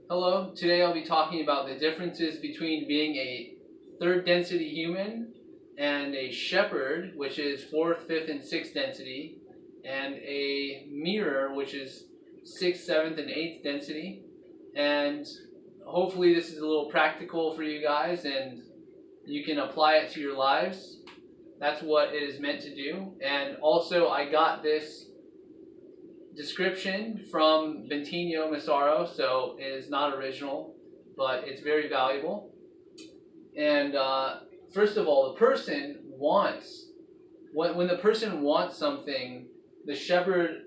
Hello, today I'll be talking about the differences between being a third density human and a shepherd, which is fourth, fifth, and sixth density, and a mirror, which is sixth, seventh, and eighth density. And hopefully this is a little practical for you guys and you can apply it to your lives. That's what it is meant to do. And also I got this description from Bentinho Massaro, so it is not original, but it's very valuable. And first of all, the person wants, when the person wants something, the shepherd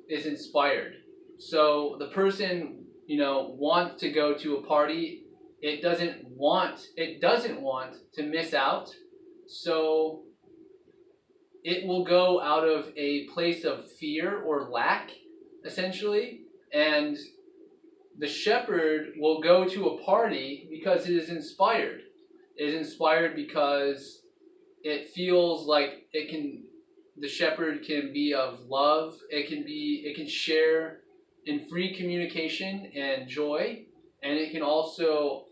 is inspired. So the person, wants to go to a party. It doesn't want to miss out. So it will go out of a place of fear or lack, essentially, and the shepherd will go to a party because it is inspired. It is inspired because it feels like the shepherd can be of love. It can share in free communication and joy, and it can also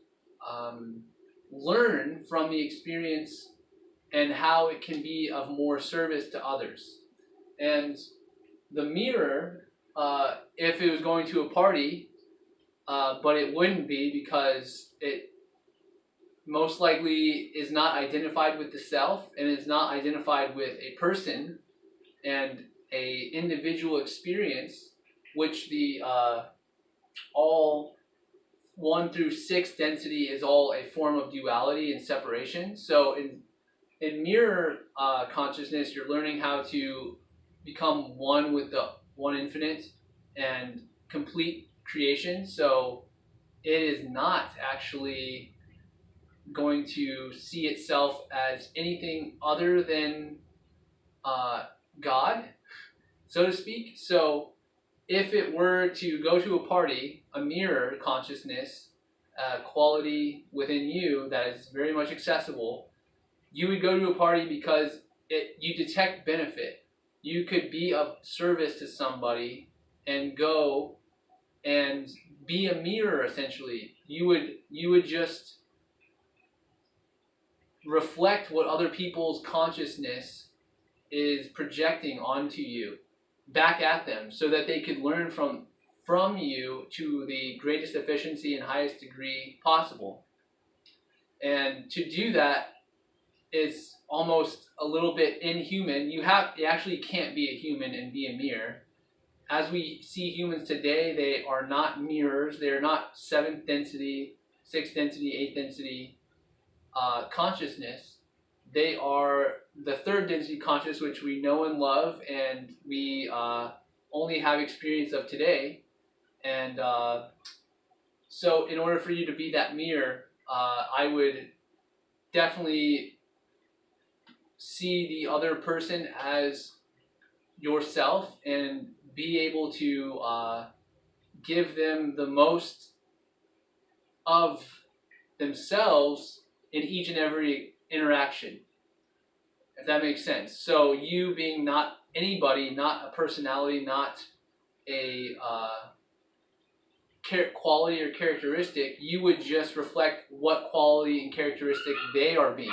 learn from the experience and how it can be of more service to others. And the mirror, if it was going to a party, but it wouldn't be because it most likely is not identified with the self and is not identified with a person and a individual experience, which the all 1 through 6 density is all a form of duality and separation. So in mirror consciousness, you're learning how to become one with the one infinite and complete creation. So it is not actually going to see itself as anything other than God, so to speak. So if it were to go to a party, a mirror consciousness, a quality within you that is very much accessible, you would go to a party because you detect benefit. You could be of service to somebody and go and be a mirror, essentially. You would just reflect what other people's consciousness is projecting onto you back at them so that they could learn from you to the greatest efficiency and highest degree possible. And to do that, is almost a little bit inhuman. You actually can't be a human and be a mirror. As we see humans today, they are not mirrors. They are not 7th density, 6th density, 8th density consciousness. They are the 3rd density conscious, which we know and love, and we only have experience of today. And so in order for you to be that mirror, I would definitely see the other person as yourself and be able to give them the most of themselves in each and every interaction, if that makes sense. So you being not anybody, not a personality, not a quality or characteristic, you would just reflect what quality and characteristic they are being.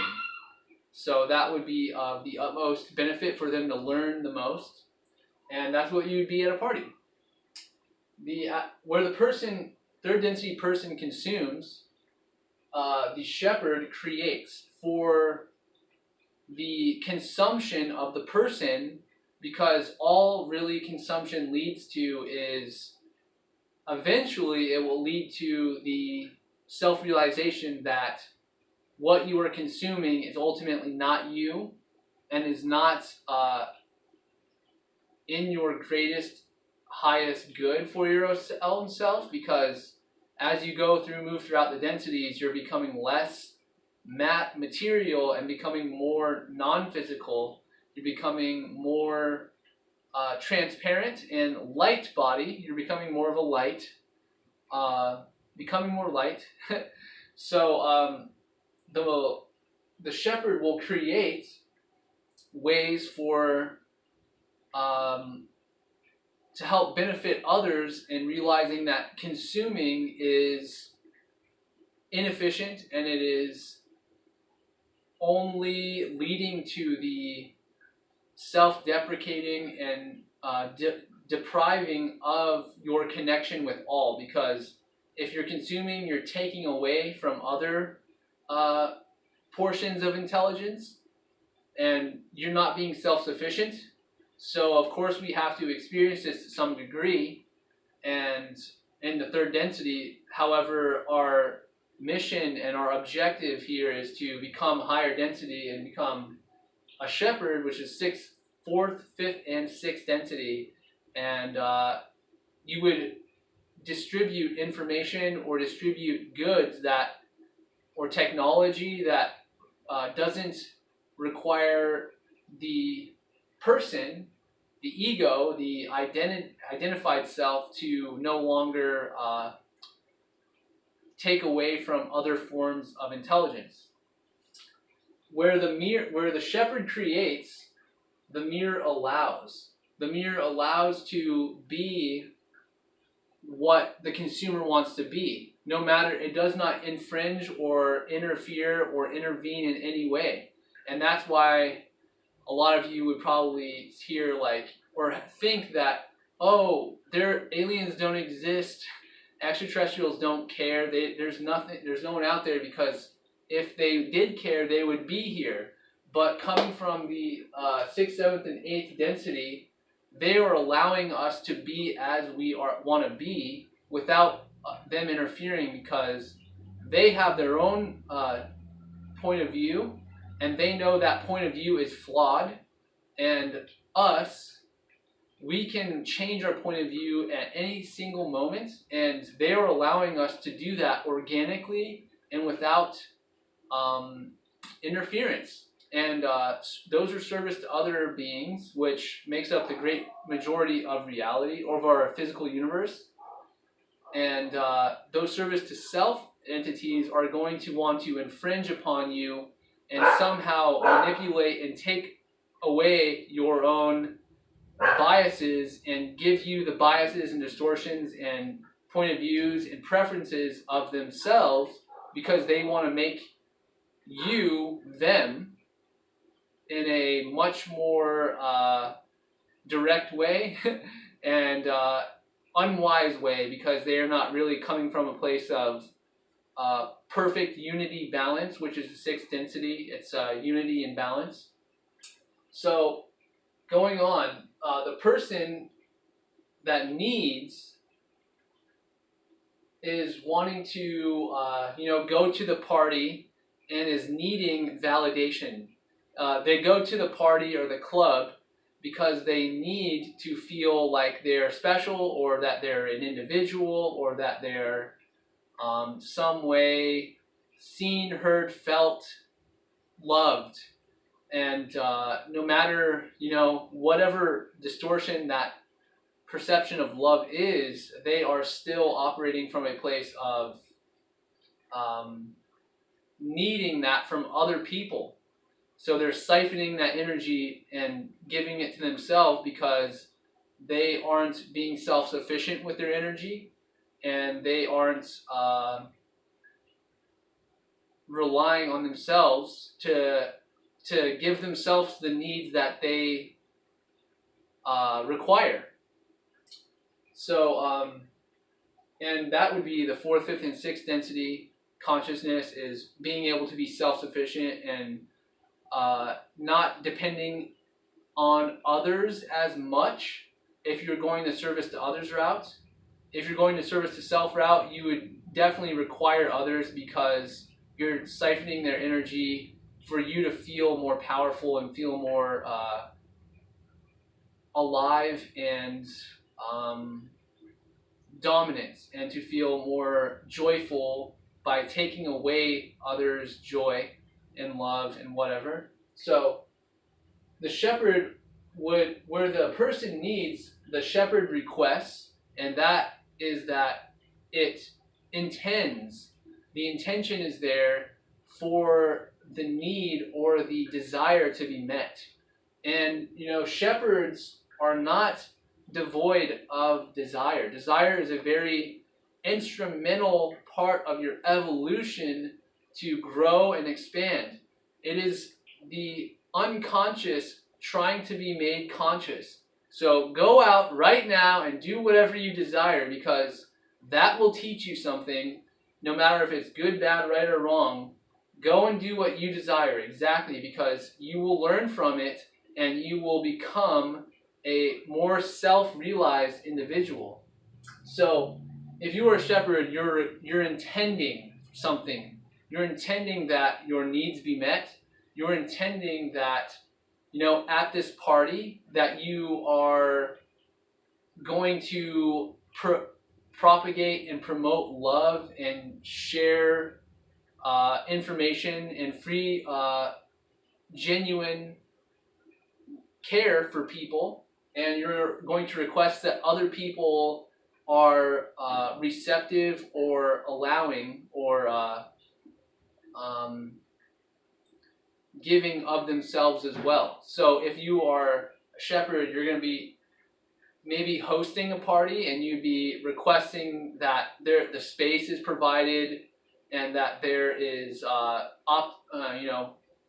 So that would be of the utmost benefit for them to learn the most, and that's what you would be at a party. Where the person, 3rd density person, consumes, the shepherd creates for the consumption of the person, because all really consumption leads to is eventually it will lead to the self-realization that what you are consuming is ultimately not you and is not in your greatest, highest good for your own self, because as you move throughout the densities, you're becoming less material and becoming more non-physical. You're becoming more transparent and light body. You're becoming more of a light, becoming more light. So the shepherd will create ways for to help benefit others, and realizing that consuming is inefficient and it is only leading to the self-deprecating and depriving of your connection with all. Because if you're consuming, you're taking away from other portions of intelligence, and you're not being self-sufficient. So of course we have to experience this to some degree. And in the third density, however, our mission and our objective here is to become higher density and become a shepherd, which is fourth, fifth, and sixth density. And you would distribute information or distribute goods that, or technology that doesn't require the person, the ego, the identified self, to no longer take away from other forms of intelligence. Where the shepherd creates, the mirror allows. The mirror allows to be what the consumer wants to be. No matter, it does not infringe or interfere or intervene in any way. And that's why a lot of you would probably hear like, or think that, oh, aliens don't exist, extraterrestrials don't care, there's no one out there, because if they did care, they would be here. But coming from the 6th, 7th, and 8th density, they are allowing us to be as we want to be without them interfering, because they have their own point of view, and they know that point of view is flawed. And us, we can change our point of view at any single moment, and they are allowing us to do that organically and without interference. And those are service to other beings, which makes up the great majority of reality, or of our physical universe. And those service to self entities are going to want to infringe upon you and somehow manipulate and take away your own biases, and give you the biases and distortions and point of views and preferences of themselves, because they want to make you them in a much more direct way and unwise way, because they are not really coming from a place of perfect unity balance, which is the 6th density. It's unity and balance. So going on, the person that needs is wanting to go to the party and is needing validation. They go to the party or the club because they need to feel like they're special, or that they're an individual, or that they're some way seen, heard, felt, loved. And no matter, whatever distortion that perception of love is, they are still operating from a place of needing that from other people. So they're siphoning that energy and giving it to themselves, because they aren't being self-sufficient with their energy, and they aren't relying on themselves to give themselves the needs that they require. So, and that would be the 4th, 5th, and 6th density consciousness, is being able to be self-sufficient and not depending on others as much. If you're going the service to others route, if you're going to service to self route, you would definitely require others, because you're siphoning their energy for you to feel more powerful and feel more alive and dominant, and to feel more joyful by taking away others' joy and love and whatever. So the shepherd would, where the person needs, the shepherd requests, and that is that it intends, the intention is there for the need or the desire to be met. And shepherds are not devoid of desire. Desire is a very instrumental part of your evolution to grow and expand. It is the unconscious trying to be made conscious. So go out right now and do whatever you desire, because that will teach you something, no matter if it's good, bad, right, or wrong. Go and do what you desire, exactly, because you will learn from it and you will become a more self-realized individual. So if you are a shepherd, you're intending something. You're intending that your needs be met. You're intending that, at this party, that you are going to propagate and promote love and share information and free, genuine care for people, and you're going to request that other people are receptive or allowing or giving of themselves as well. So if you are a shepherd, you're going to be maybe hosting a party, and you'd be requesting that the space is provided and that there is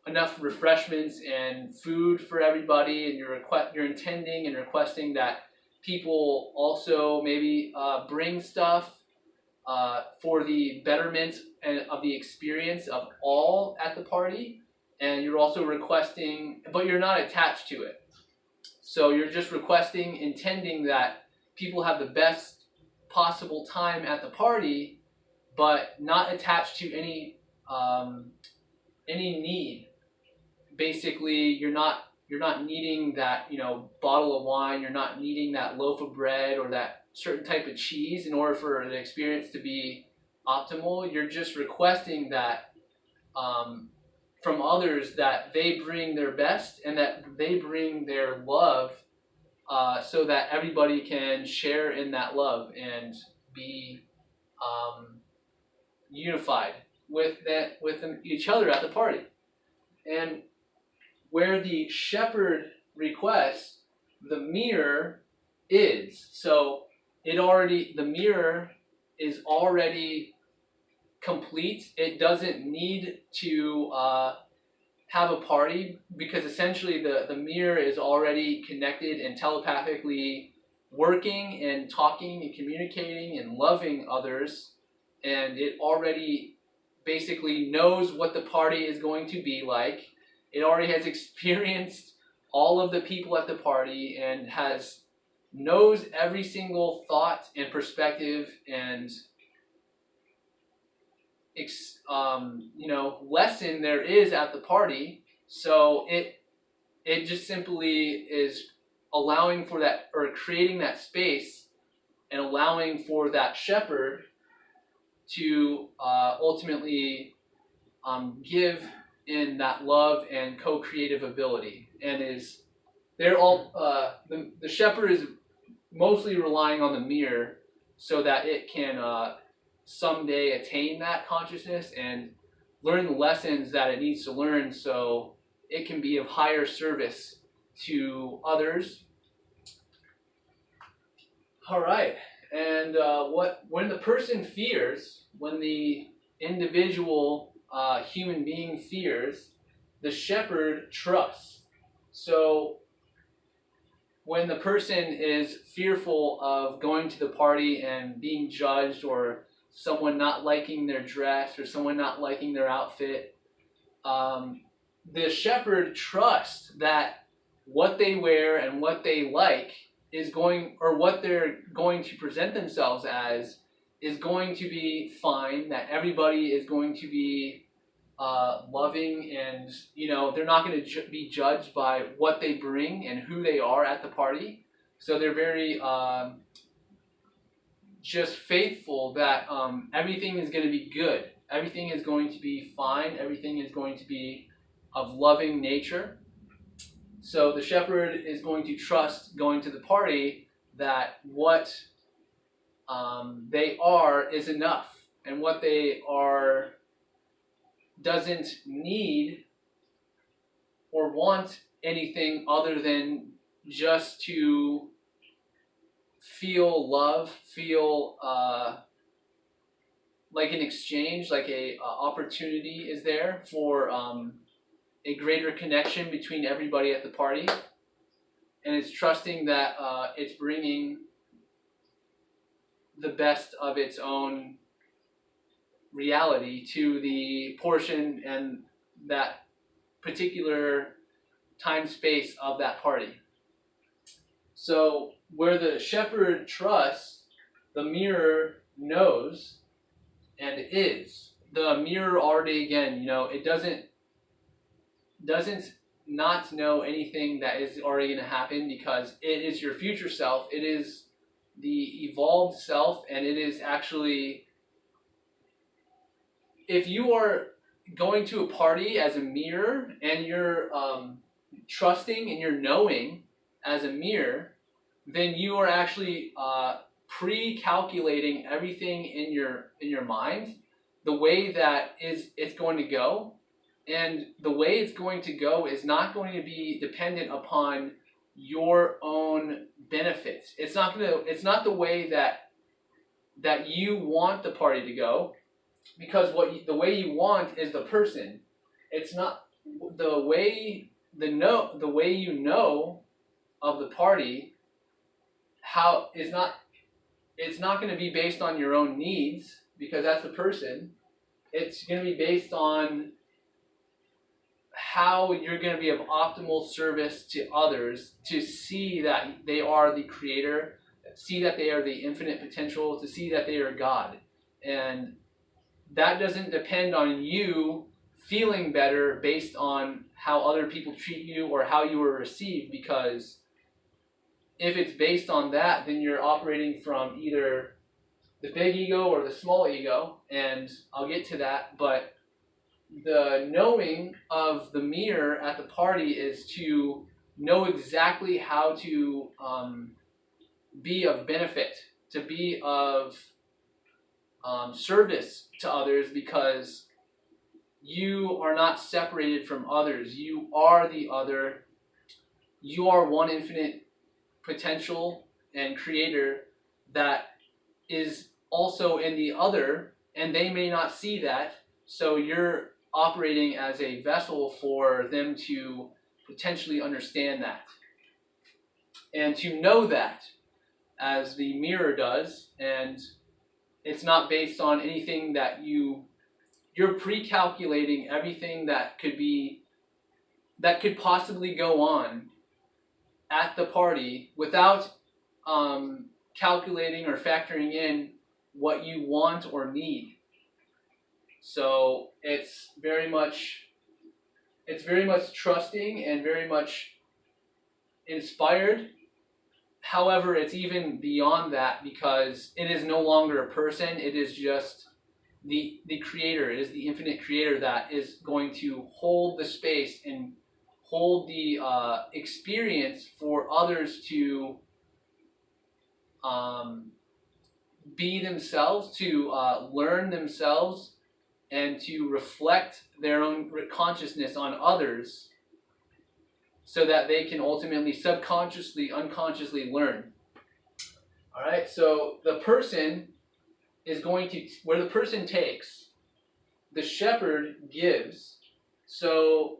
enough refreshments and food for everybody, and you're intending and requesting that people also maybe bring stuff for the betterment of the experience of all at the party. And you're also requesting, but you're not attached to it. So you're just requesting, intending that people have the best possible time at the party, but not attached to any need. Basically, you're not needing that bottle of wine. You're not needing that loaf of bread or that certain type of cheese in order for the experience to be optimal. You're just requesting that from others, that they bring their best and that they bring their love, so that everybody can share in that love and be unified with each other at the party. And where the shepherd requests, the mirror is. So the mirror is already complete. It doesn't need to have a party, because essentially the mirror is already connected and telepathically working and talking and communicating and loving others, and it already basically knows what the party is going to be like. It already has experienced all of the people at the party and knows every single thought and perspective and lesson there is at the party. So it just simply is allowing for that, or creating that space and allowing for that shepherd to ultimately give in that love and co-creative ability. And the shepherd is mostly relying on the mirror so that it can someday attain that consciousness and learn the lessons that it needs to learn, so it can be of higher service to others. All right, and when the person fears, when the individual human being fears, the shepherd trusts. So when the person is fearful of going to the party and being judged, or someone not liking their dress, or someone not liking their outfit, the shepherd trusts that what they wear and what they like or what they're going to present themselves as is going to be fine, that everybody is going to be loving, and they're not going to be judged by what they bring and who they are at the party. So they're very just faithful that everything is going to be good, everything is going to be fine, everything is going to be of loving nature. So the shepherd is going to trust, going to the party, that what they are is enough, and what they are doesn't need or want anything other than just to feel love, feel like an exchange, like a opportunity is there for a greater connection between everybody at the party, and it's trusting that it's bringing the best of its own reality to the portion and that particular time space of that party. So where the shepherd trusts, the mirror knows and is. The mirror already, again, it doesn't not know anything that is already going to happen, because it is your future self. It is the evolved self, and it is actually, if you are going to a party as a mirror and you're trusting and you're knowing as a mirror, then you are actually pre-calculating everything in your mind, the way that it's going to go. And the way it's going to go is not going to be dependent upon your own benefits. It's not the way that you want the party to go, because the way you want is the person. It's not the way you know of the party. It's not going to be based on your own needs, because that's the person. It's going to be based on how you're going to be of optimal service to others, to see that they are the creator, see that they are the infinite potential, to see that they are God. And that doesn't depend on you feeling better based on how other people treat you or how you were received, because if it's based on that, then you're operating from either the big ego or the small ego, and I'll get to that. But the knowing of the mirror at the party is to know exactly how to be of benefit, to be of service to others, because you are not separated from others. You are the other. You are one infinite potential and creator that is also in the other, and they may not see that, so you're operating as a vessel for them to potentially understand that and to know that, as the mirror does. And it's not based on anything that you're pre-calculating everything that could possibly go on at the party without calculating or factoring in what you want or need. So it's very much trusting and very much inspired. However, it's even beyond that, because it is no longer a person. It is just the creator. It is the infinite creator that is going to hold the space and hold the experience for others to be themselves, to learn themselves, and to reflect their own consciousness on others, so that they can ultimately subconsciously, unconsciously learn. All right, so the person is going to, where the person takes, the shepherd gives. So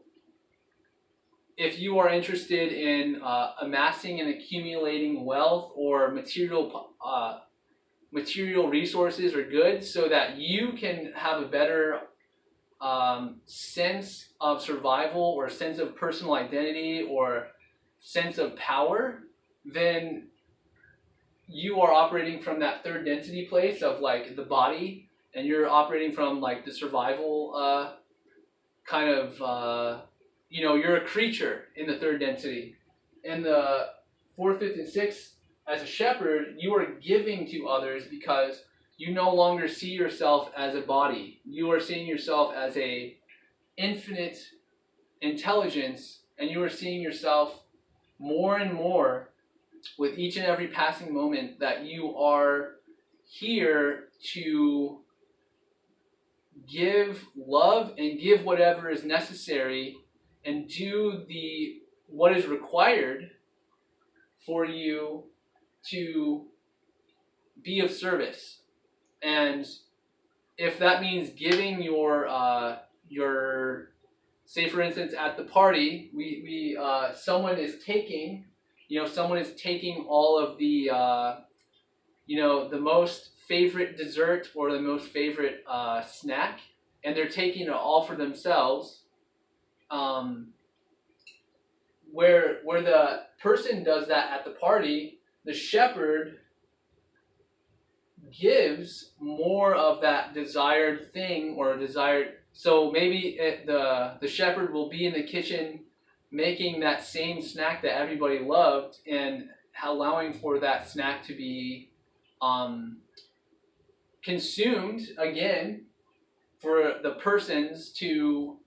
if you are interested in amassing and accumulating wealth or material resources or goods, so that you can have a better sense of survival or sense of personal identity or sense of power, then you are operating from that third density place of like the body, and you're operating from like the survival kind of you're a creature in the third density. In the fourth, fifth, and sixth, as a shepherd, you are giving to others, because you no longer see yourself as a body. You are seeing yourself as a infinite intelligence, and you are seeing yourself more and more with each and every passing moment that you are here to give love and give whatever is necessary and do what is required for you to be of service. And if that means giving your say for instance at the party, someone is taking all of the the most favorite dessert or the most favorite snack, and they're taking it all for themselves. Where the person does that at the party, the shepherd gives more of that desired thing or desired. So maybe the shepherd will be in the kitchen making that same snack that everybody loved and allowing for that snack to be consumed again for the persons to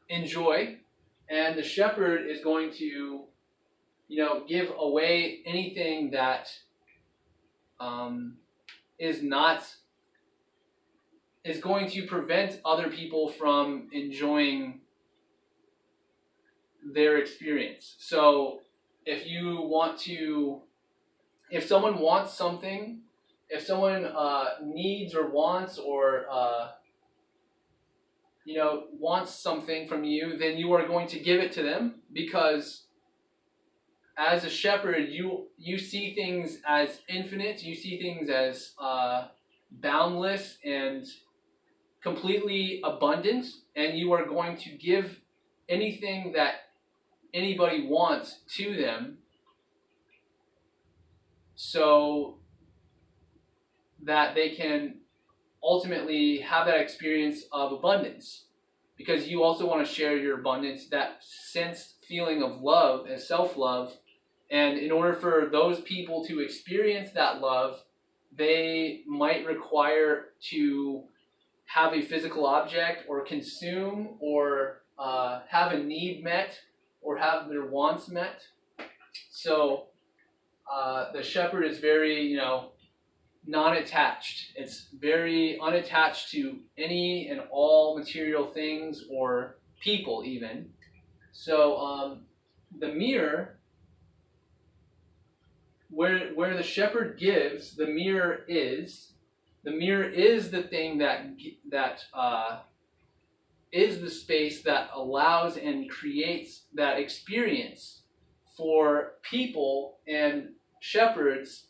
enjoy, and the shepherd is going to give away anything that is going to prevent other people from enjoying their experience. So if someone wants something, if someone needs or wants or wants something from you, then you are going to give it to them, because as a shepherd, you see things as infinite, you see things as boundless and completely abundant, and you are going to give anything that anybody wants to them, so that they can ultimately have that experience of abundance, because you also want to share your abundance, that sense feeling of love and self-love. And in order for those people to experience that love, they might require to have a physical object or consume or have a need met or have their wants met. So the shepherd is very, non-attached. It's very unattached to any and all material things or people even. So the mirror, where the shepherd gives, the mirror is the thing that is the space that allows and creates that experience for people and shepherds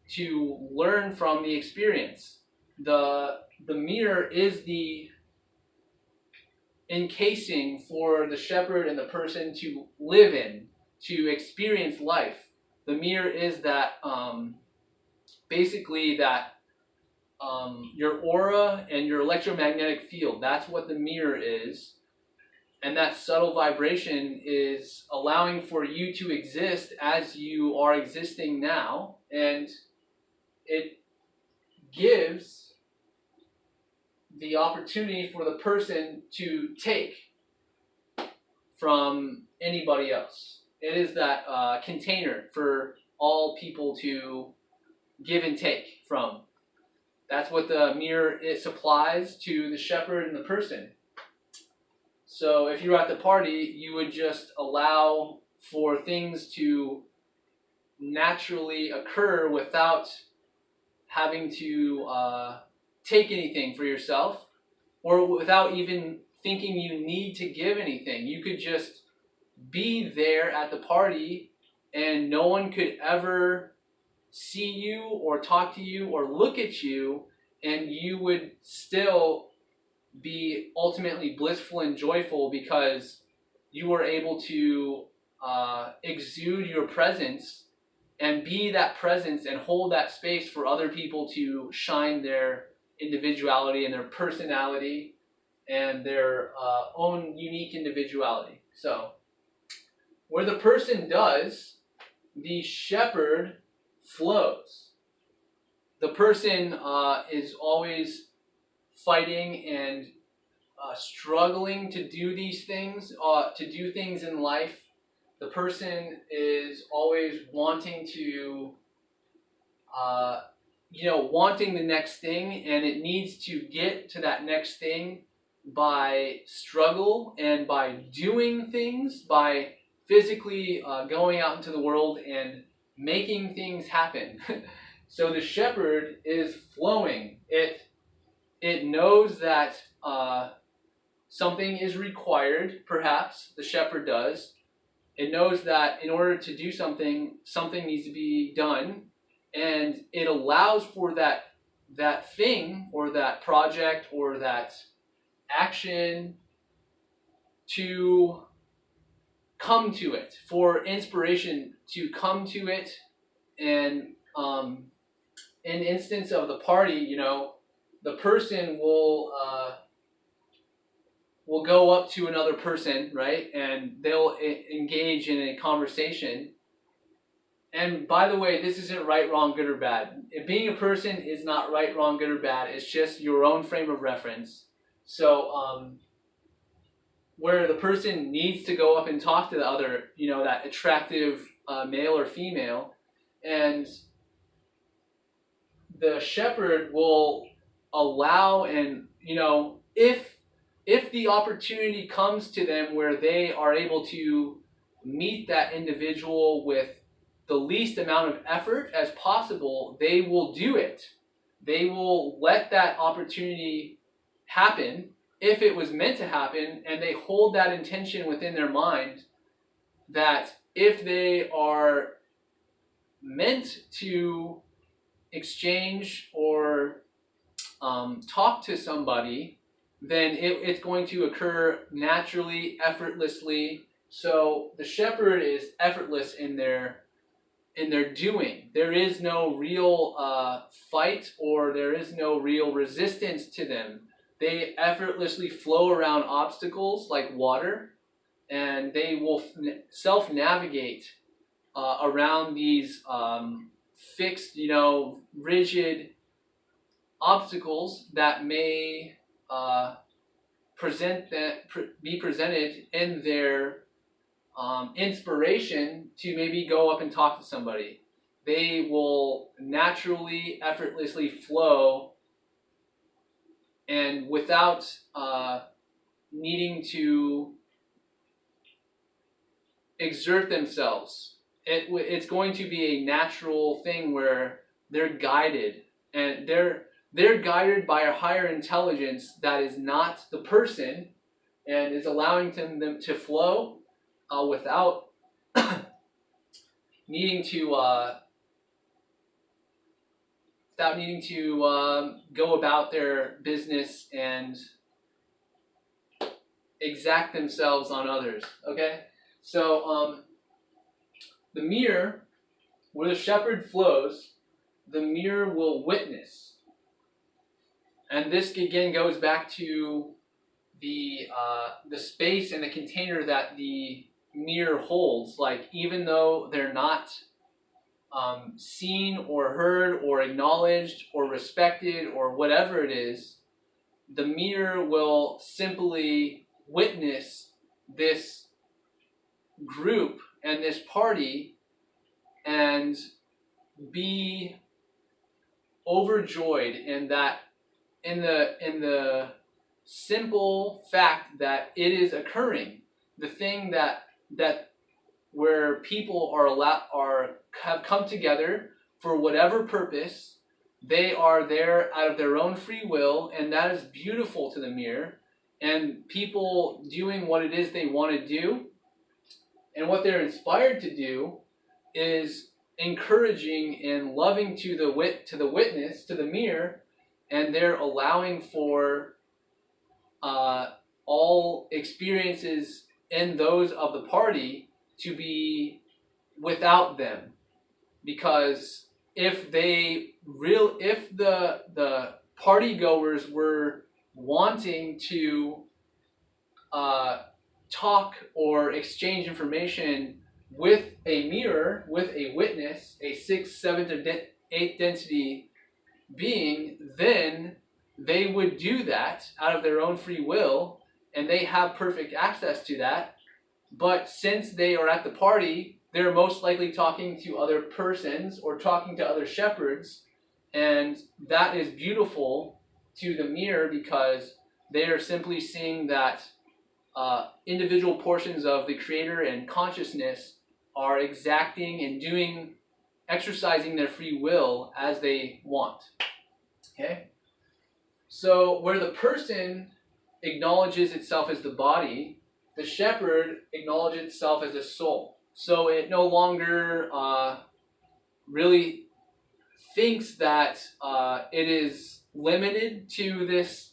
to learn from the experience. The mirror is the encasing for the shepherd and the person to live in, to experience life. The mirror is that basically that your aura and your electromagnetic field. That's what the mirror is. And that subtle vibration is allowing for you to exist as you are existing now. And it gives the opportunity for the person to take from anybody else. It is that container for all people to give and take from. That's what the mirror supplies to the shepherd and the person. So if you're at the party, you would just allow for things to naturally occur without having to take anything for yourself, or without even thinking you need to give anything. You could just be there at the party and no one could ever see you or talk to you or look at you, and you would still be ultimately blissful and joyful because you were able to exude your presence and be that presence and hold that space for other people to shine their individuality and their personality and their own unique individuality. So where the person does, the shepherd flows. The person is always fighting and struggling to do these things, to do things in life. The person is always wanting to, wanting the next thing, and it needs to get to that next thing by struggle and by doing things, by physically going out into the world and making things happen. So the shepherd is flowing. It knows that something is required, perhaps, the shepherd does. It knows that in order to do something, something needs to be done, and it allows for that thing or that project or that action to come to it, for inspiration to come to it. And in instance of the party, the person will go up to another person, right? And they'll engage in a conversation. And by the way, this isn't right, wrong, good, or bad. Being a person is not right, wrong, good, or bad. It's just your own frame of reference. So, where the person needs to go up and talk to the other, that attractive male or female, and the shepherd will allow, and if the opportunity comes to them where they are able to meet that individual with the least amount of effort as possible, they will do it. They will let that opportunity happen if it was meant to happen, and they hold that intention within their mind that if they are meant to exchange or talk to somebody, then it's going to occur naturally, effortlessly. So the shepherd is effortless in their doing. There is no real fight, or there is no real resistance to them. They effortlessly flow around obstacles like water, and they will self-navigate around these fixed, rigid obstacles that may be presented in their inspiration to maybe go up and talk to somebody. They will naturally, effortlessly flow, and without needing to exert themselves. It's going to be a natural thing where they're guided, and they're guided by a higher intelligence that is not the person, and is allowing them to flow without needing to go about their business and exact themselves on others. Okay, so the mirror, where the shepherd flows, the mirror will witness. And this again goes back to the space and the container that the mirror holds. Like, even though they're not seen or heard or acknowledged or respected or whatever it is, the mirror will simply witness this group and this party and be overjoyed in the simple fact that it is occurring. The thing that where people have come together for whatever purpose. They are there out of their own free will, and that is beautiful to the mirror. And people doing what it is they want to do, and what they're inspired to do, is encouraging and loving to the witness, to the mirror, and they're allowing for all experiences in those of the party to be without them. Because if the party goers were wanting to talk or exchange information with a mirror, with a witness, a 6th, 7th, or 8th density being, then they would do that out of their own free will, and they have perfect access to that. But since they are at the party, they're most likely talking to other persons or talking to other shepherds, and that is beautiful to the mirror, because they are simply seeing that individual portions of the Creator and consciousness are exacting and doing exercising their free will as they want. Okay? So where the person acknowledges itself as the body, the shepherd acknowledges itself as a soul. So it no longer really thinks that it is limited to this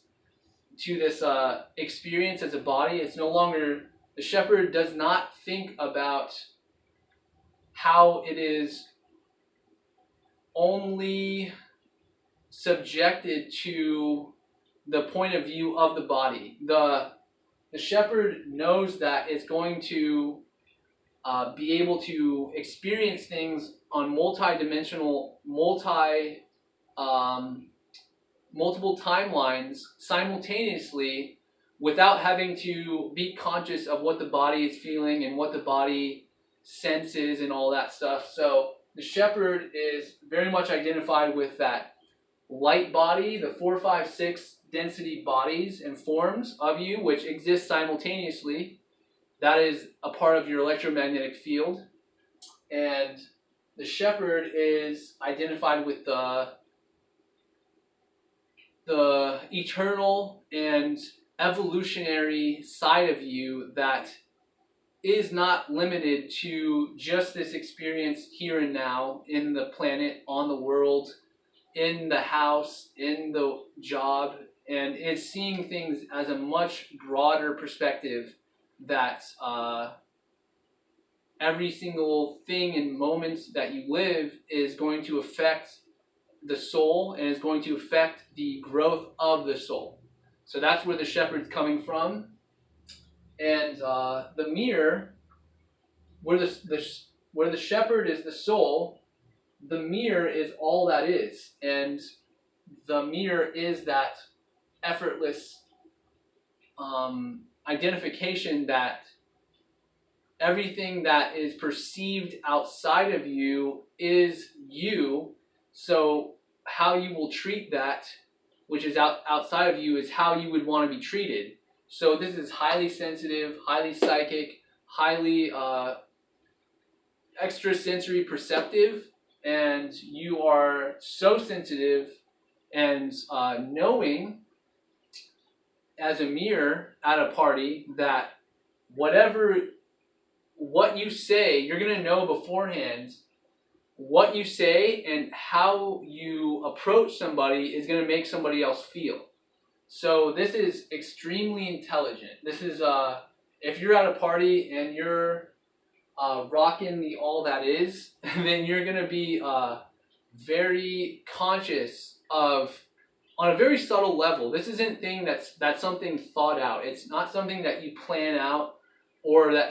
experience as a body. It's no longer, the shepherd does not think about how it is only subjected to the point of view of the body. The shepherd knows that it's going to be able to experience things on multi-dimensional, multiple timelines simultaneously without having to be conscious of what the body is feeling and what the body senses and all that stuff. So the shepherd is very much identified with that light body, the 4, 5, 6 density bodies and forms of you which exist simultaneously. That is a part of your electromagnetic field. And the shepherd is identified with the eternal and evolutionary side of you that is not limited to just this experience here and now in the planet, on the world, in the house, in the job, and is seeing things as a much broader perspective that every single thing and moment that you live is going to affect the soul and is going to affect the growth of the soul. So that's where the shepherd's coming from. And the mirror, where the shepherd is the soul, the mirror is all that is. And the mirror is that effortless identification that everything that is perceived outside of you is you. So how you will treat that, which is outside of you, is how you would want to be treated. So this is highly sensitive, highly psychic, highly extrasensory perceptive, and you are so sensitive and knowing as a mirror at a party that what you say, you're going to know beforehand what you say and how you approach somebody is going to make somebody else feel. So this is extremely intelligent. This is, if you're at a party and you're rocking the all that is, then you're going to be very conscious of, on a very subtle level. This isn't thing that's something thought out. It's not something that you plan out or that